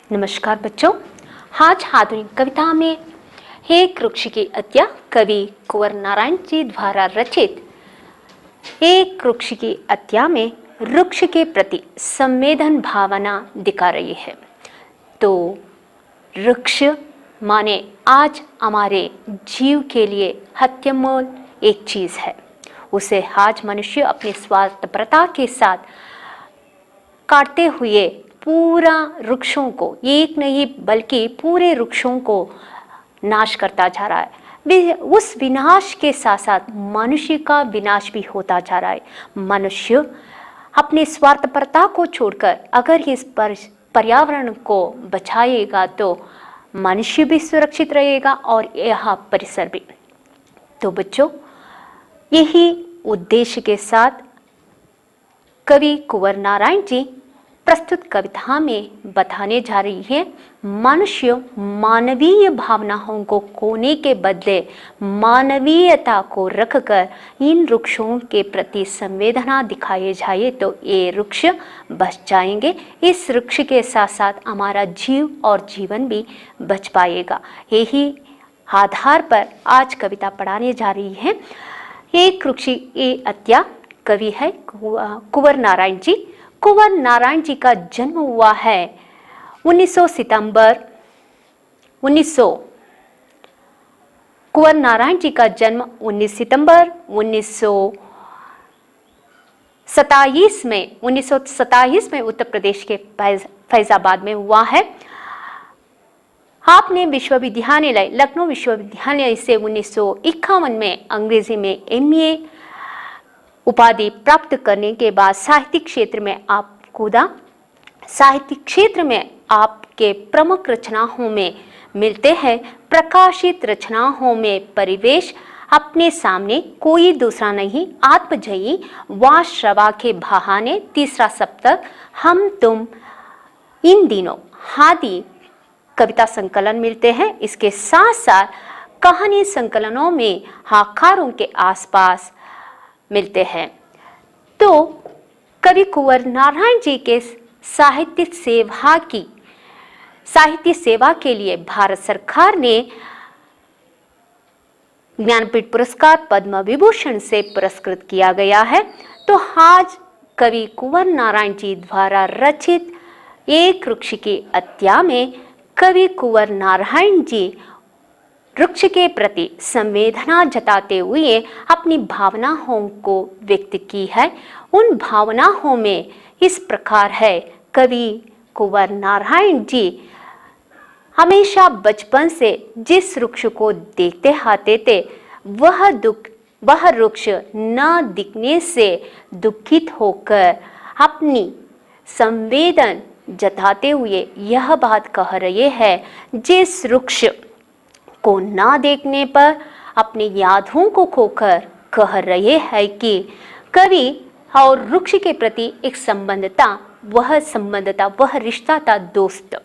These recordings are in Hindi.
नमस्कार बच्चों, आज आधुनिक कविता में एक वृक्ष की हत्या कवि कुंवर नारायण जी द्वारा रचित एक वृक्ष की हत्या में वृक्ष के प्रति संवेदन भावना दिखा रही है। तो वृक्ष माने आज हमारे जीव के लिए हत्यामोल एक चीज है। उसे आज मनुष्य अपनी स्वार्थपरता के साथ काटते हुए पूरा वृक्षों को, एक नहीं बल्कि पूरे वृक्षों को नाश करता जा रहा है। उस विनाश के साथ साथ मनुष्य का विनाश भी होता जा रहा है। मनुष्य अपने स्वार्थपरता को छोड़कर अगर इस पर्यावरण को बचाएगा तो मनुष्य भी सुरक्षित रहेगा और यह परिसर भी। तो बच्चों, यही उद्देश्य के साथ कवि कुंवर नारायण जी प्रस्तुत कविता में बताने जा रही है, मनुष्य मानवीय भावनाओं को खोने के बदले मानवीयता को रखकर इन वृक्षों के प्रति संवेदना दिखाए जाए तो ये वृक्ष बच जाएंगे। इस वृक्ष के साथ साथ हमारा जीव और जीवन भी बच पाएगा। यही आधार पर आज कविता पढ़ाने जा रही है। एक वृक्ष की हत्या कवि है कुंवर नारायण जी। कुंवर नारायण जी का जन्म हुआ है 19 सितंबर 1900। कुंवर नारायण जी का जन्म 19 सितंबर 1927 में उत्तर प्रदेश के फैजाबाद में हुआ है। आपने विश्वविद्यालय लखनऊ विश्वविद्यालय से 1951 में अंग्रेजी में MA उपाधि प्राप्त करने के बाद साहित्यिक क्षेत्र में आप कूदा। साहित्यिक क्षेत्र में आपके प्रमुख रचनाओं में मिलते हैं प्रकाशित रचनाओं में परिवेश, अपने सामने कोई दूसरा नहीं, आत्मजयी, वाश्रवा के बहाने, तीसरा सप्तक, हम तुम, इन दिनों आदि कविता संकलन मिलते हैं। इसके साथ साथ कहानी संकलनों में हाकारों के आसपास मिलते हैं। तो कवि कुंवर नारायण जी के साहित्य सेवा के लिए भारत सरकार ने ज्ञानपीठ पुरस्कार, पद्म विभूषण से पुरस्कृत किया गया है। तो आज कवि कुंवर नारायण जी द्वारा रचित एक वृक्ष की हत्या में कवि कुंवर नारायण जी वृक्ष के प्रति संवेदना जताते हुए अपनी भावनाओं को व्यक्त की है। उन भावनाओं में इस प्रकार है, कवि कुंवर नारायण जी हमेशा बचपन से जिस वृक्ष को देखते आते थे वह वृक्ष न दिखने से दुखित होकर अपनी संवेदन जताते हुए यह बात कह रहे हैं, जिस वृक्ष को ना देखने पर अपनी यादों को खोकर कह रहे हैं कि कवि और वृक्ष के प्रति एक वह रिश्ता था दोस्त।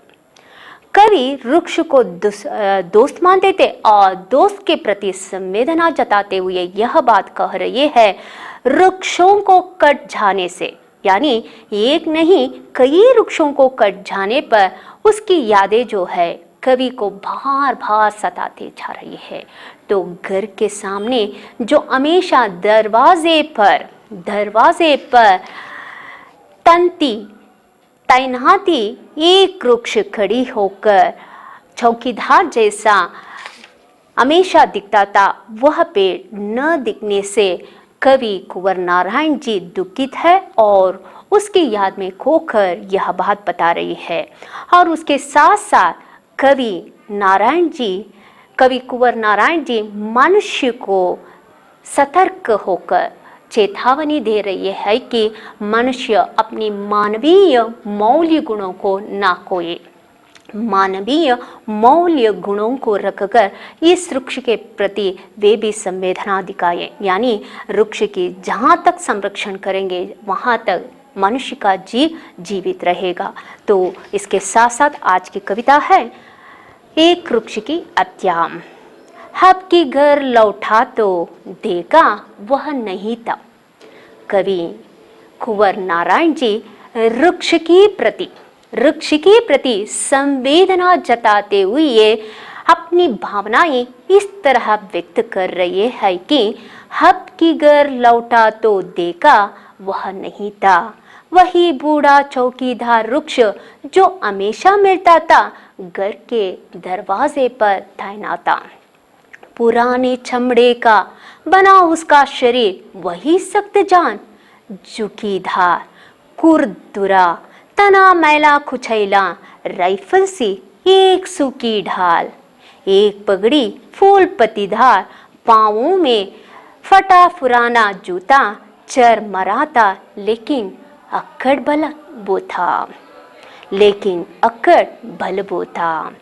कवि वृक्ष को दोस्त मानते थे और दोस्त के प्रति संवेदना जताते हुए यह बात कह रहे हैं, वृक्षों को कट जाने से, यानी एक नहीं कई वृक्षों को कट जाने पर उसकी यादें जो है कवि को बार बार सताते जा रही है। तो घर के सामने जो हमेशा दरवाजे पर तैनाती एक वृक्ष खड़ी होकर चौकीदार जैसा हमेशा दिखता था, वह पेड़ न दिखने से कवि कुंवर नारायण जी दुखित है और उसकी याद में खोकर यह बात बता रही है। और उसके साथ साथ कवि कुंवर नारायण जी मनुष्य को सतर्क होकर चेतावनी दे रही है कि मनुष्य अपनी मानवीय मौल्य गुणों को ना खोए, मानवीय मौल्य गुणों को रखकर इस वृक्ष के प्रति वे भी संवेदना दिखाएं। यानी वृक्ष की जहाँ तक संरक्षण करेंगे वहाँ तक मनुष्य का जीव जीवित रहेगा। तो इसके साथ साथ आज की कविता है एक वृक्ष की हत्या। अब की घर लौटा तो देगा वह नहीं था। कवि कुंवर नारायण जी वृक्ष वृक्ष के प्रति संवेदना जताते हुए अपनी भावनाएं इस तरह व्यक्त कर रही है कि हब की घर लौटा तो देखा वह नहीं था, वही बूढ़ा चौकीदार वृक्ष जो हमेशा मिलता था घर के दरवाजे पर तैनात था। पुराने चमड़े का बना उसका शरीर वही सख्त जान, झुकीधार, खुरदुरा, तना मैला कुचैला, राइफल सी एक सूखी ढाल, एक पगड़ी फूल पत्तीदार, पाँवों में फटा पुराना जूता, चरमराता लेकिन अक्कड़ बलबो था,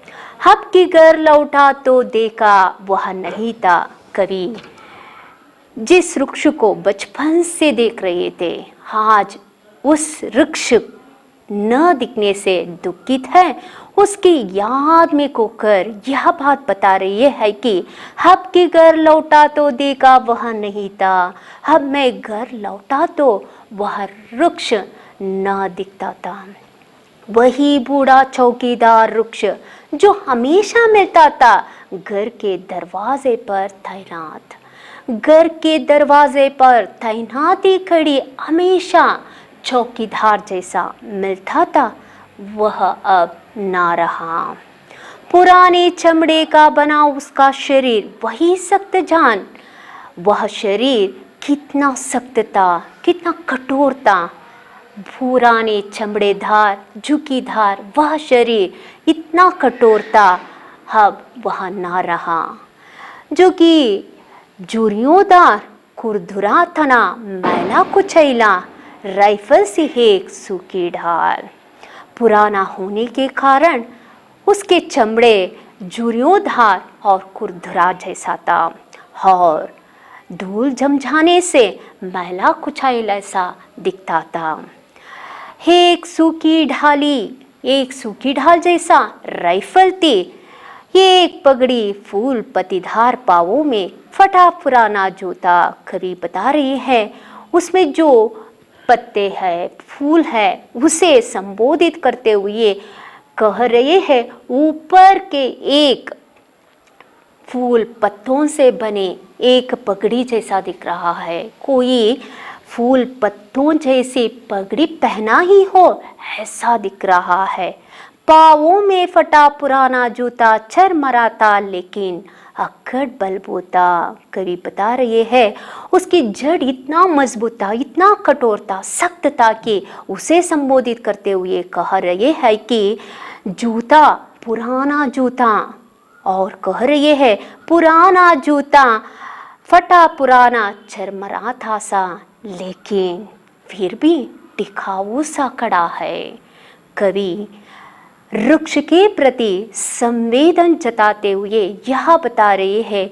हब की घर लौटा तो देखा वह नहीं था। कवि जिस वृक्ष को बचपन से देख रहे थे, आज उस वृक्ष न दिखने से दुखित है। उसकी याद में खोकर यह बात बता रही है कि हब की घर लौटा तो देखा वह नहीं था, हब मैं घर लौटा तो वह वृक्ष न दिखता था। वही बूढ़ा चौकीदार वृक्ष जो हमेशा मिलता था घर के दरवाजे पर तैनात, घर के दरवाजे पर तैनाती खड़ी हमेशा चौकीदार जैसा मिलता था, वह अब ना रहा। पुराने चमड़े का बना उसका शरीर वही सख्त जान, वह शरीर कितना सख्त था, कितना कठोर था। पुराने चमड़ेदार झुकीधार वह शरीर इतना कठोर था, अब वह ना रहा। जो कि जुरियोदार खुरदुरा तना मैला कुचैला, राइफल से एक सूखी ढाल। पुराना होने के कारण उसके चमड़े जुरियोधार और खुरदुरा जैसा था और धूल जम जाने से मैला कुचैला सा दिखता था। एक सूखी ढाल जैसा राइफल थी, एक पगड़ी फूल पत्तीदार पावों में फटा पुराना जूता। कवि बता रही है उसमें जो पत्ते है, फूल है, उसे संबोधित करते हुए कह रहे हैं ऊपर के एक फूल पत्तों से बने एक पगड़ी जैसा दिख रहा है, कोई फूल पत्तों जैसी पगड़ी पहना ही हो ऐसा दिख रहा है। पाँवों में फटा पुराना जूता चरमराता लेकिन अक्कड़ बलबूता। कवि बता रहे हैं उसकी जड़ इतना मजबूत था, इतना कठोर था, सख्त था कि उसे संबोधित करते हुए कह रहे हैं कि जूता, पुराना जूता, और कह रहे हैं पुराना जूता फटा पुराना चरमराता सा लेकिन फिर भी टिकाऊ सा खड़ा है। कवि वृक्ष के प्रति संवेदन जताते हुए यह बता रहे हैं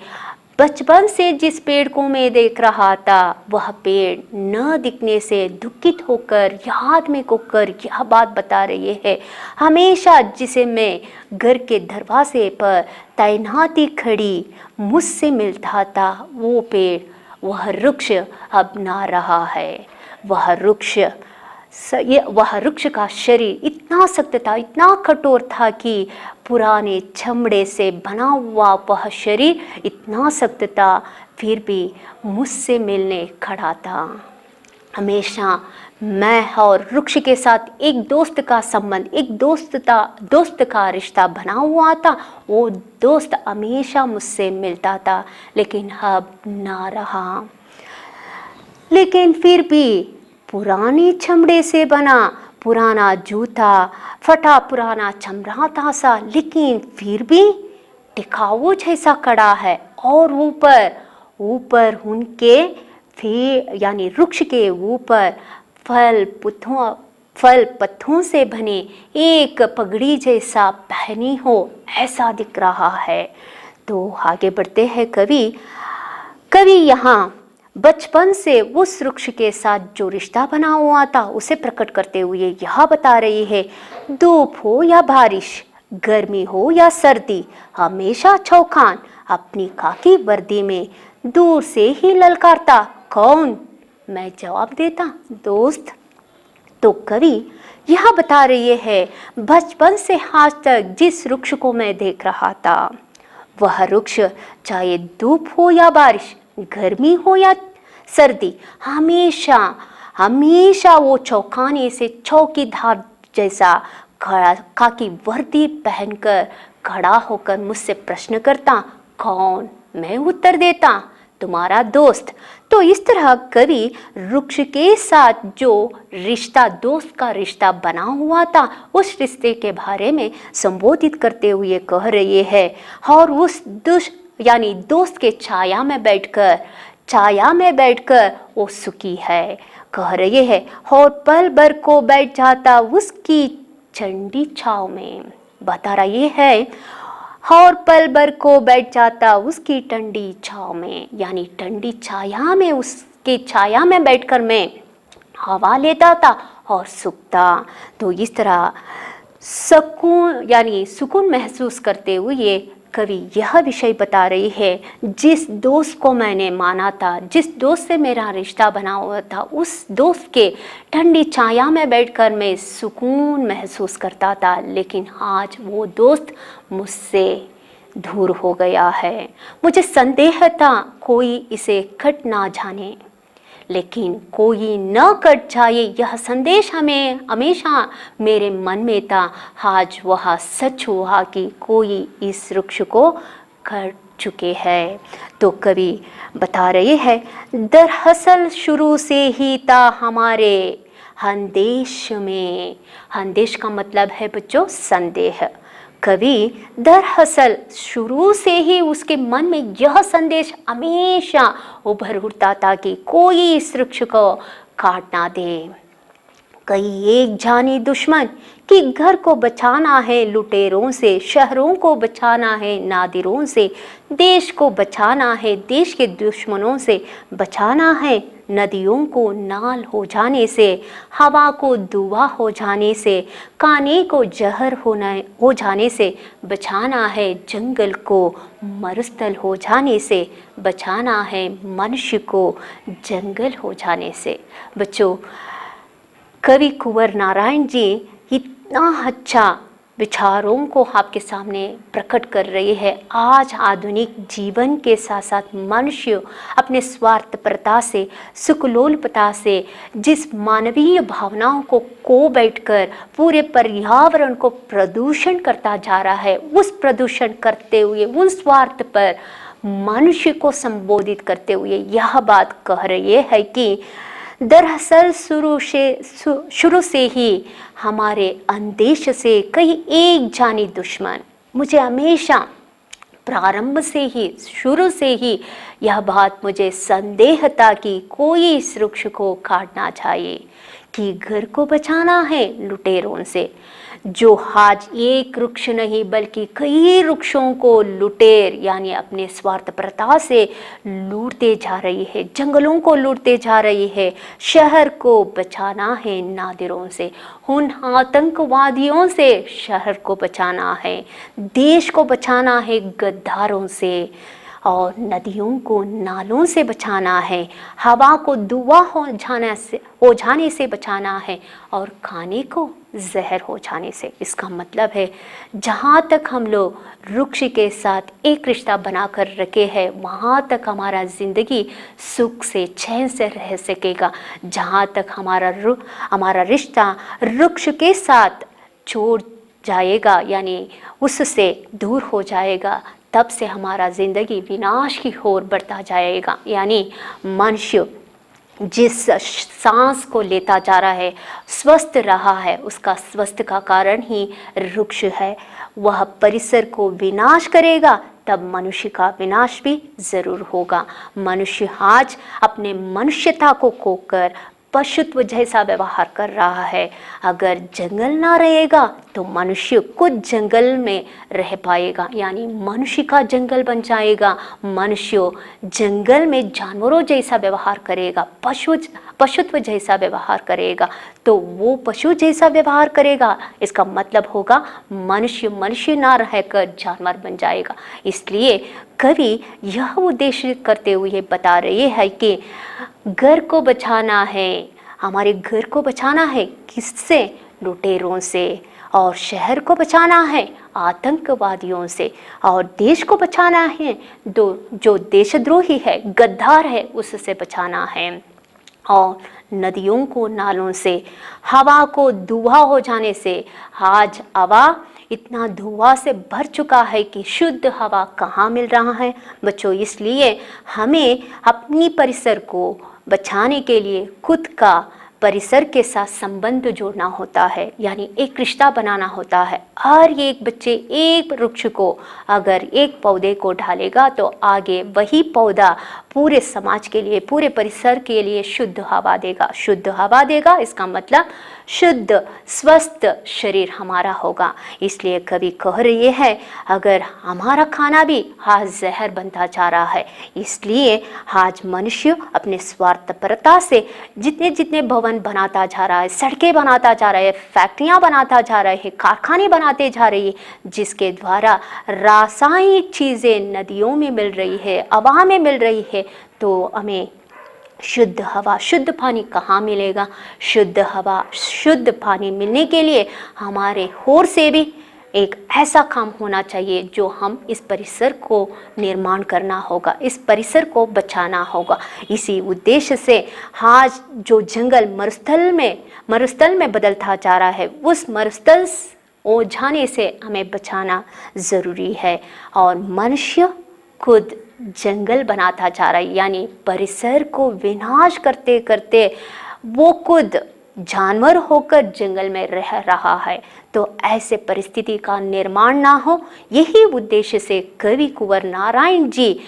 बचपन से जिस पेड़ को मैं देख रहा था वह पेड़ न दिखने से दुखित होकर याद में खोकर यह बात बता रही है। हमेशा जिसे मैं घर के दरवाजे पर तैनाती खड़ी मुझसे मिलता था वो पेड़, वह वृक्ष अब ना रहा है। वह वृक्ष का शरीर इतना सख्त था, इतना कठोर था कि पुराने चमड़े से बना हुआ वह शरीर इतना सख्त था, फिर भी मुझसे मिलने खड़ा था। हमेशा मैं और वृक्ष के साथ एक दोस्त का संबंध, एक दोस्त का रिश्ता बना हुआ था। वो दोस्त हमेशा मुझसे मिलता था लेकिन अब ना रहा। लेकिन फिर भी पुराने चमड़े से बना पुराना जूता, फटा पुराना चमड़ाता सा लेकिन फिर भी टिकाऊ जैसा खड़ा है। और ऊपर उनके फिर यानी वृक्ष के ऊपर फल पत्तों से बने एक पगड़ी जैसा पहनी हो ऐसा दिख रहा है। तो आगे बढ़ते हैं कवि यहाँ बचपन से उस वृक्ष के साथ जो रिश्ता बना हुआ था उसे प्रकट करते हुए यह बता रही है धूप हो या बारिश, गर्मी हो या सर्दी, हमेशा चौखान अपनी खाकी वर्दी में दूर से ही ललकारता। कौन? मैं जवाब देता, दोस्त। तो कवि यह बता रही है, बचपन से आज तक जिस वृक्ष को मैं देख रहा था, वह वृक्ष चाहे धूप हो या बारिश, गर्मी हो या सर्दी, हमेशा हमेशा वो चौंकाने से चौकीदार जैसा खड़ा, खाकी वर्दी पहनकर खड़ा होकर मुझसे प्रश्न करता, कौन? मैं उत्तर देता, तुम्हारा दोस्त। तो इस तरह कवि वृक्ष के साथ जो रिश्ता, दोस्त का रिश्ता बना हुआ था, उस रिश्ते के बारे में संबोधित करते हुए कह रही है, और उस यानी दोस्त के छाया में बैठकर वो सुखी है, कह रही है, और पल भर को बैठ जाता उसकी ठंडी छाव में, बता रही है, और पल भर को बैठ जाता उसकी ठंडी छाव में, यानी ठंडी छाया में, उसके छाया में बैठकर मैं हवा लेता था और सूखता। तो इस तरह सुकून महसूस करते हुए कवि यह विषय बता रही है, जिस दोस्त को मैंने माना था, जिस दोस्त से मेरा रिश्ता बना हुआ था, उस दोस्त के ठंडी छाया में बैठकर मैं सुकून महसूस करता था, लेकिन आज वो दोस्त मुझसे दूर हो गया है। मुझे संदेह था कोई इसे कट ना जाने, लेकिन कोई न कट जाए, यह संदेश हमें हमेशा मेरे मन में था। आज वह सच हुआ कि कोई इस वृक्ष को कट चुके हैं। तो कवि बता रहे हैं, दरअसल शुरू से ही था हमारे संदेश में। संदेश का मतलब है बच्चों संदेह। कवि दरअसल शुरू से ही उसके मन में यह संदेश हमेशा उभर उठता था कि कोई इस वृक्ष को काट ना दे। कई एक जानी दुश्मन कि घर को बचाना है लुटेरों से, शहरों को बचाना है नादिरों से, देश को बचाना है देश के दुश्मनों से, बचाना है नदियों को नाल हो जाने से, हवा को धुआं हो जाने से, खाने को जहर हो जाने से, बचाना है जंगल को मरुस्थल हो जाने से, बचाना है मनुष्य को जंगल हो जाने से। बच्चों, कवि कुंवर नारायण जी इतना अच्छा विचारों को आपके सामने प्रकट कर रही है। आज आधुनिक जीवन के साथ साथ मनुष्य अपने स्वार्थपरता से, सुखलोलपता से, जिस मानवीय भावनाओं को खो बैठकर पूरे पर्यावरण को प्रदूषण करता जा रहा है, उस प्रदूषण करते हुए उस स्वार्थ पर मनुष्य को संबोधित करते हुए यह बात कह रही है कि दरअसल शुरू से ही हमारे अंदेश से कई एक जानी दुश्मन, मुझे हमेशा प्रारंभ से ही, शुरू से ही यह बात मुझे संदेह था कि कोई इस वृक्ष को काटना चाहिए, कि घर को बचाना है लुटेरों से, जो आज एक वृक्ष नहीं बल्कि कई वृक्षों को लुटेर यानी अपने स्वार्थपरता से लूटते जा रही है, जंगलों को लूटते जा रही है। शहर को बचाना है नादिरों से, उन आतंकवादियों से शहर को बचाना है, देश को बचाना है गद्दारों से, और नदियों को नालों से बचाना है, हवा को धुआं हो जाने से बचाना है, और खाने को जहर हो जाने से। इसका मतलब है जहाँ तक हम लोग वृक्ष के साथ एक रिश्ता बनाकर रखे हैं, वहाँ तक हमारा ज़िंदगी सुख से चैन से रह सकेगा। जहाँ तक हमारा रिश्ता वृक्ष के साथ छोड़ जाएगा यानी उससे दूर हो जाएगा, तब से हमारा ज़िंदगी विनाश की ओर बढ़ता जाएगा। यानी मनुष्य जिस सांस को लेता जा रहा है, स्वस्थ रहा है, उसका स्वस्थ का कारण ही वृक्ष है। वह परिसर को विनाश करेगा तब मनुष्य का विनाश भी ज़रूर होगा। मनुष्य आज अपने मनुष्यता को खोकर पशुत्व जैसा व्यवहार कर रहा है। अगर जंगल ना रहेगा तो मनुष्य कुछ जंगल में रह पाएगा, यानी मनुष्य का जंगल बन जाएगा। मनुष्य जंगल में जानवरों जैसा व्यवहार करेगा, पशुत्व जैसा व्यवहार करेगा। तो वो पशु जैसा व्यवहार करेगा, इसका मतलब होगा मनुष्य ना रहकर जानवर बन जाएगा। इसलिए कवि यह उद्देश्य करते हुए बता रहे हैं कि घर को बचाना है, हमारे घर को बचाना है किससे? लुटेरों से। और शहर को बचाना है आतंकवादियों से। और देश को बचाना है जो देशद्रोही है, गद्दार है, उससे बचाना है। और नदियों को, नालों से, हवा को धुआं हो जाने से, आज हवा इतना धुआं से भर चुका है कि शुद्ध हवा कहाँ मिल रहा है बच्चों। इसलिए हमें अपनी परिसर को बचाने के लिए खुद का परिसर के साथ संबंध जोड़ना होता है, यानी एक रिश्ता बनाना होता है। हर एक बच्चे एक वृक्ष को, अगर एक पौधे को ढालेगा तो आगे वही पौधा पूरे समाज के लिए, पूरे परिसर के लिए शुद्ध हवा देगा। शुद्ध हवा देगा इसका मतलब शुद्ध स्वस्थ शरीर हमारा होगा। इसलिए कवि कह रही है, अगर हमारा खाना भी आज जहर बनता जा रहा है, इसलिए आज मनुष्य अपने स्वार्थपरता से जितने जितने भवन बनाता जा रहा है, सड़कें बनाता जा रहा है, फैक्ट्रियां बनाता जा रहे हैं, कारखाने बनाते जा रही है, जिसके द्वारा रासायनिक चीज़ें नदियों में मिल रही है, हवा में मिल रही है, तो हमें शुद्ध हवा, शुद्ध पानी कहाँ मिलेगा? शुद्ध हवा, शुद्ध पानी मिलने के लिए हमारे होर से भी एक ऐसा काम होना चाहिए जो हम इस परिसर को निर्माण करना होगा, इस परिसर को बचाना होगा। इसी उद्देश्य से आज जो जंगल मरुस्थल में बदलता जा रहा है, उस मरुस्थल हो जाने से हमें बचाना ज़रूरी है। और मनुष्य खुद जंगल बनाता जा रहा है, यानी परिसर को विनाश करते करते वो खुद जानवर होकर जंगल में रह रहा है। तो ऐसे परिस्थिति का निर्माण ना हो, यही उद्देश्य से कवि कुंवर नारायण जी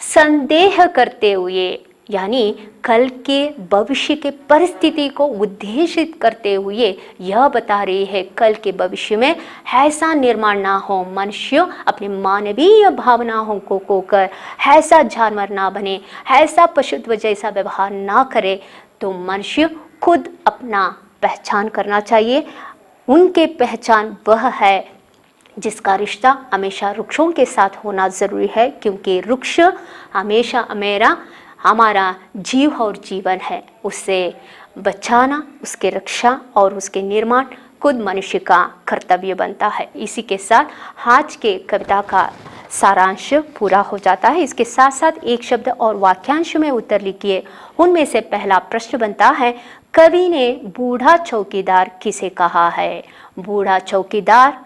संदेह करते हुए, यानी कल के भविष्य के परिस्थिति को उद्देशित करते हुए यह बता रही है, कल के भविष्य में ऐसा निर्माण ना हो, मनुष्य अपने मानवीय भावनाओं को खोकर ऐसा जानवर ना बने, ऐसा पशुत्व जैसा व्यवहार ना करे। तो मनुष्य खुद अपना पहचान करना चाहिए। उनके पहचान वह है जिसका रिश्ता हमेशा वृक्षों के साथ होना ज़रूरी है, क्योंकि वृक्ष हमेशा हमारा जीव और जीवन है। उससे बचाना, उसके रक्षा और उसके निर्माण खुद मनुष्य का कर्तव्य बनता है। इसी के साथ आज के कविता का सारांश पूरा हो जाता है। इसके साथ साथ एक शब्द और वाक्यांश में उत्तर लिखिए। उनमें से पहला प्रश्न बनता है, कवि ने बूढ़ा चौकीदार किसे कहा है? बूढ़ा चौकीदार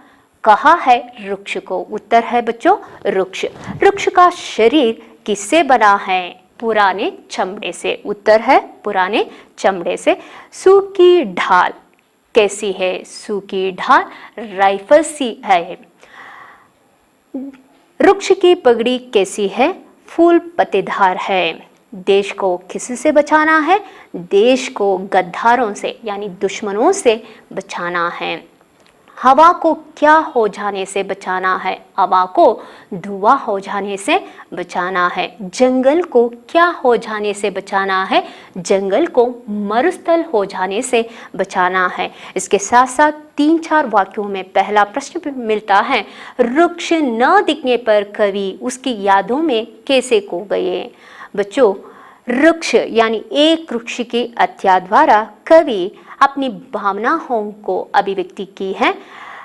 कहा है वृक्ष को। उत्तर है बच्चों वृक्ष। वृक्ष का शरीर किससे बना है? पुराने चमड़े से। उत्तर है पुराने चमड़े से। सूखी ढाल कैसी है? सूखी ढाल राइफल सी है। वृक्ष की पगड़ी कैसी है? फूल पत्तेदार है। देश को किससे बचाना है? देश को गद्दारों से यानी दुश्मनों से बचाना है। हवा को क्या हो जाने से बचाना है? हवा को धुआं हो जाने से बचाना है। जंगल को क्या हो जाने से बचाना है? जंगल को मरुस्थल हो जाने से बचाना है। इसके साथ साथ 3-4 वाक्यों में पहला प्रश्न मिलता है, वृक्ष न दिखने पर कवि उसकी यादों में कैसे खो गए? बच्चों, वृक्ष यानी एक वृक्ष की हत्या द्वारा कवि अपनी भावनाओं को अभिव्यक्ति की है।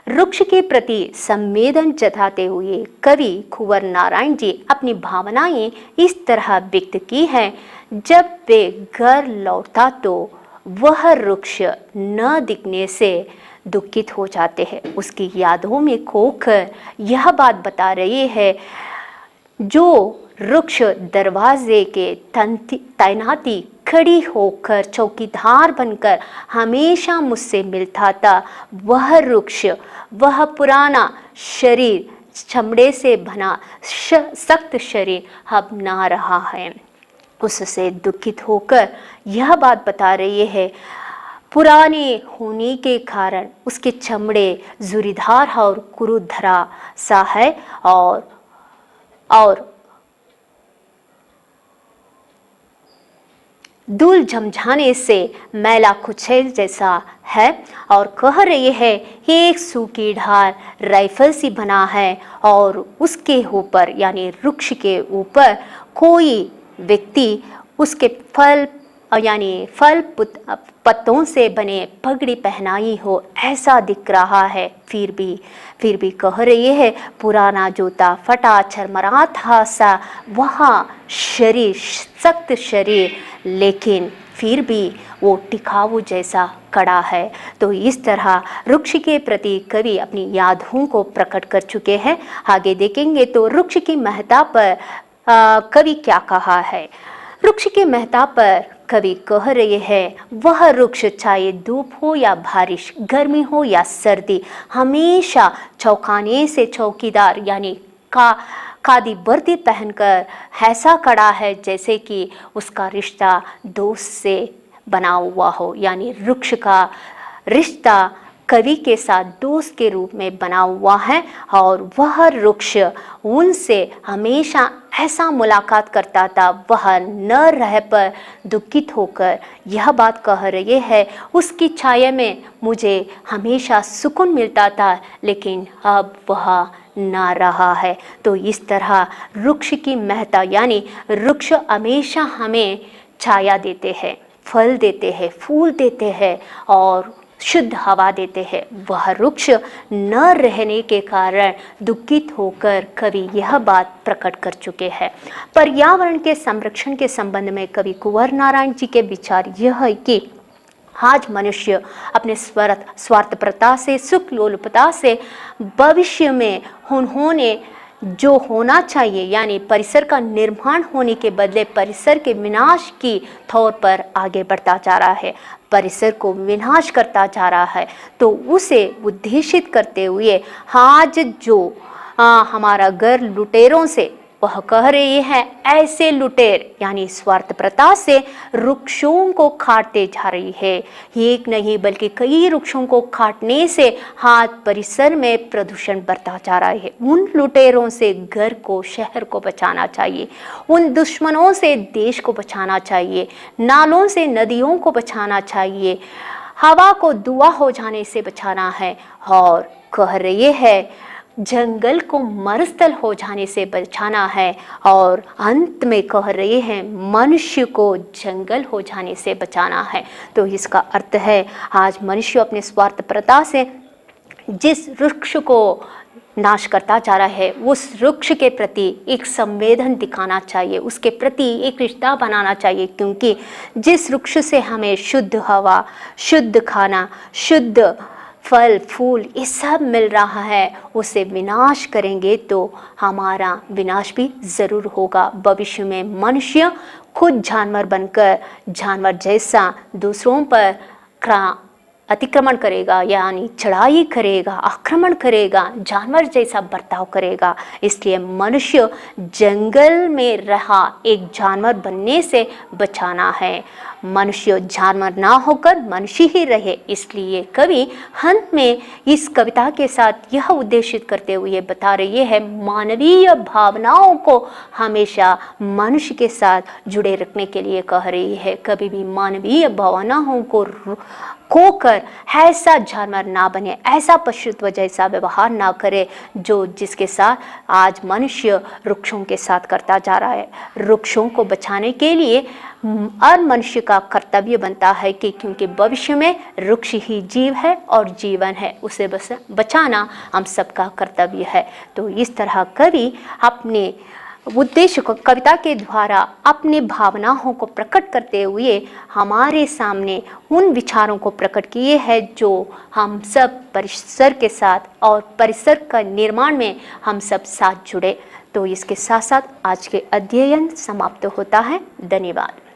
वृक्ष के प्रति संवेदन जताते हुए कवि कुंवर नारायण जी अपनी भावनाएं इस तरह व्यक्त की है, जब वे घर लौटता तो वह वृक्ष न दिखने से दुखित हो जाते हैं। उसकी यादों में खोकर यह बात बता रही है, जो वृक्ष दरवाजे के तैनाती खड़ी होकर चौकीदार बनकर हमेशा मुझसे मिलता था, वह वृक्ष, वह पुराना शरीर, चमड़े से बना सख्त शरीर अब ना रहा है। उससे दुखित होकर यह बात बता रही है, पुराने होने के कारण उसके चमड़े जुरीदार और कुरुधरा सा है और धूल झमझाने से मैला कुचैल जैसा है। और कह रही है, एक सूखी ढाल राइफल सी बना है और उसके ऊपर यानी वृक्ष के ऊपर कोई व्यक्ति उसके फल यानी फल पत्तों से बने पगड़ी पहनाई हो ऐसा दिख रहा है। फिर भी कह रही है, पुराना जूता फटा चरमरा था सा वहाँ शरीर, सख्त शरीर, लेकिन फिर भी वो टिकाऊ जैसा कड़ा है। तो इस तरह वृक्ष के प्रति कवि अपनी यादों को प्रकट कर चुके हैं। आगे देखेंगे तो वृक्ष की महत्ता पर कवि क्या कहा है। वृक्ष की महत्ता पर कवि कह रहे हैं, वह वृक्ष चाहे धूप हो या बारिश, गर्मी हो या सर्दी, हमेशा चौकाने से चौकीदार यानी खादी वर्दी पहनकर ऐसा खड़ा है जैसे कि उसका रिश्ता दोस्त से बना हुआ हो। यानी वृक्ष का रिश्ता कवि के साथ दोस्त के रूप में बना हुआ है और वह वृक्ष उनसे हमेशा ऐसा मुलाकात करता था। वह न रह पर दुखित होकर यह बात कह रही है, उसकी छाया में मुझे हमेशा सुकून मिलता था, लेकिन अब वह ना रहा है। तो इस तरह वृक्ष की महत्ता यानी वृक्ष हमेशा हमें छाया देते हैं, फल देते हैं, फूल देते हैं और शुद्ध हवा देते हैं। वह वृक्ष न रहने के कारण दुखित होकर कवि यह बात प्रकट कर चुके हैं। पर्यावरण के संरक्षण के संबंध में कवि कुंवर नारायण जी के विचार यह है कि आज मनुष्य अपने स्वार्थपरता से, सुख लोलुपता से भविष्य में उन्होंने जो होना चाहिए यानी परिसर का निर्माण होने के बदले परिसर के विनाश की तौर पर आगे बढ़ता जा रहा है, परिसर को विनाश करता जा रहा है। तो उसे उद्देशित करते हुए आज जो हमारा घर लुटेरों से, वह कह रही है ऐसे लुटेर यानी स्वार्थपरता से वृक्षों को काटते जा रही है। एक नहीं बल्कि कई वृक्षों को काटने से हाथ परिसर में प्रदूषण बढ़ता जा रहा है। उन लुटेरों से घर को, शहर को बचाना चाहिए, उन दुश्मनों से देश को बचाना चाहिए, नालों से नदियों को बचाना चाहिए, हवा को धुआं हो जाने से बचाना है। और कह रही है जंगल को मरुस्थल हो जाने से बचाना है और अंत में कह रहे हैं मनुष्य को जंगल हो जाने से बचाना है। तो इसका अर्थ है आज मनुष्य अपने स्वार्थपरता से जिस वृक्ष को नाश करता जा रहा है, उस वृक्ष के प्रति एक संवेदन दिखाना चाहिए, उसके प्रति एक रिश्ता बनाना चाहिए, क्योंकि जिस वृक्ष से हमें शुद्ध हवा, शुद्ध खाना, शुद्ध फल फूल ये सब मिल रहा है, उसे विनाश करेंगे तो हमारा विनाश भी ज़रूर होगा। भविष्य में मनुष्य खुद जानवर बनकर जानवर जैसा दूसरों पर अतिक्रमण करेगा यानी चढ़ाई करेगा, आक्रमण करेगा, जानवर जैसा बर्ताव करेगा। इसलिए मनुष्य जंगल में रहा एक जानवर बनने से बचाना है। मनुष्य जानवर ना होकर मनुष्य ही रहे। इसलिए कवि अंत में इस कविता के साथ यह उद्देशित करते हुए बता रही है, मानवीय भावनाओं को हमेशा मनुष्य के साथ जुड़े रखने के लिए कह रही है। कभी भी मानवीय भावनाओं को खोकर ऐसा जानवर ना बने, ऐसा पशुत्व जैसा व्यवहार ना करे जो जिसके साथ आज मनुष्य वृक्षों के साथ करता जा रहा है। वृक्षों को बचाने के लिए हर मनुष्य का कर्तव्य बनता है कि क्योंकि भविष्य में वृक्ष ही जीव है और जीवन है, उसे बचाना हम सबका कर्तव्य है। तो इस तरह कवि अपने उद्देश्य को कविता के द्वारा अपने भावनाओं को प्रकट करते हुए हमारे सामने उन विचारों को प्रकट किए हैं जो हम सब परिसर के साथ और परिसर का निर्माण में हम सब साथ जुड़े। तो इसके साथ साथ आज के अध्ययन समाप्त होता है। धन्यवाद।